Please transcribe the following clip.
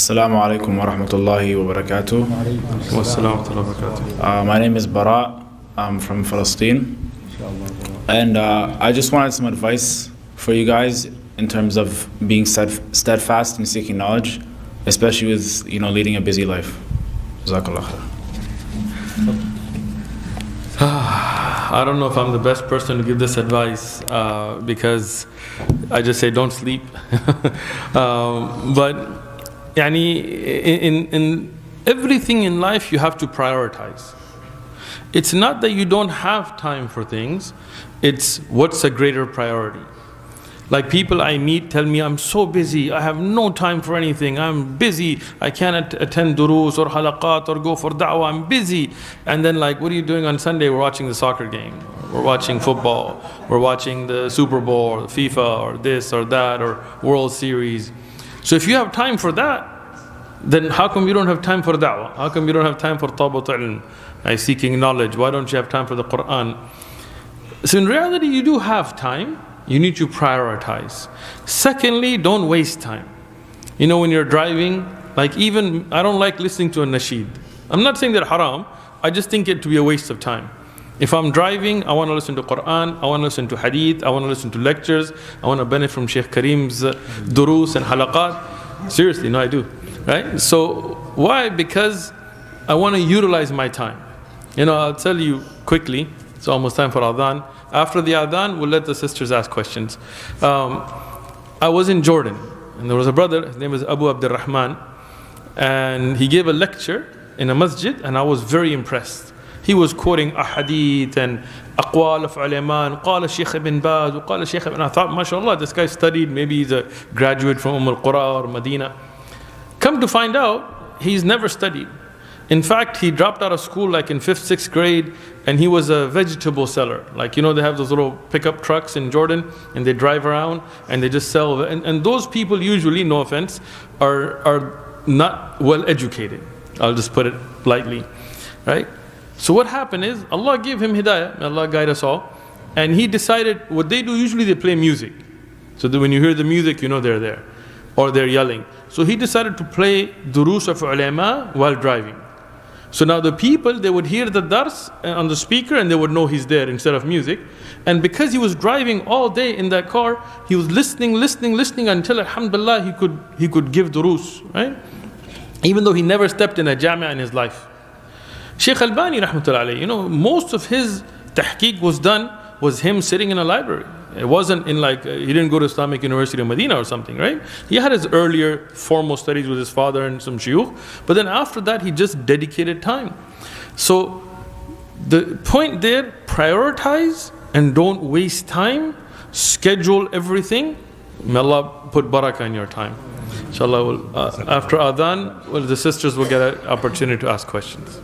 Assalamu alaikum wa rahmatullahi wa barakatuh. My name is Bara. I'm from Palestine. And I just wanted some advice for you guys in terms of being steadfast and seeking knowledge, especially with leading a busy life. Jazakallah khair. I don't know if I'm the best person to give this advice because I just say don't sleep. But in everything in life you have to prioritize. It's not that you don't have time for things, it's what's a greater priority. Like people I meet tell me, I'm so busy, I have no time for anything, I'm busy, I can't attend durus or halaqat or go for da'wah, I'm busy. And then like, what are you doing on Sunday? We're watching the soccer game, we're watching football, we're watching the Super Bowl, or FIFA, or this or that, or World Series. So if you have time for that, then how come you don't have time for da'wah? How come you don't have time for tabat ilm, seeking knowledge? Why don't you have time for the Quran? So in reality you do have time, you need to prioritize. Secondly, don't waste time. When you're driving, like even, I don't like listening to a nasheed. I'm not saying that haram, I just think it to be a waste of time. If I'm driving, I want to listen to Quran, I want to listen to hadith, I want to listen to lectures, I want to benefit from Shaykh Karim's durus and halaqat. Seriously, no I do, right? So why? Because I want to utilize my time. I'll tell you quickly, it's almost time for adhan. After the adhan, we'll let the sisters ask questions. I was in Jordan, and there was a brother, his name is Abu Abdurrahman, and he gave a lecture in a masjid, and I was very impressed. He was quoting ahadith and aqwal of ulama, and qala Shaykh Ibn Baz, qala Shaykh Ibn, I thought, mashallah, this guy studied, maybe he's a graduate from al-Qura or Medina. Come to find out, he's never studied. In fact, he dropped out of school like in 5th, 6th grade, and he was a vegetable seller. Like, they have those little pickup trucks in Jordan, and they drive around, and they just sell. And those people usually, no offense, are not well educated. I'll just put it lightly, right? So what happened is, Allah gave him hidayah, may Allah guide us all, and he decided, what they do, usually they play music. So that when you hear the music, they're there, or they're yelling. So he decided to play durus of ulama while driving. So now the people, they would hear the dars on the speaker and they would know he's there instead of music. And because he was driving all day in that car, he was listening until alhamdulillah he could give durus, right? Even though he never stepped in a jamia in his life. Shaykh Albani rahmatullahi alayhi, most of his tahqiq was him sitting in a library. It wasn't in he didn't go to Islamic University of Medina or something, right? He had his earlier formal studies with his father and some shuyukh, but then after that he just dedicated time. So the point there, prioritize and don't waste time, schedule everything. May Allah put barakah in your time. Inshallah, after adhan, the sisters will get an opportunity to ask questions.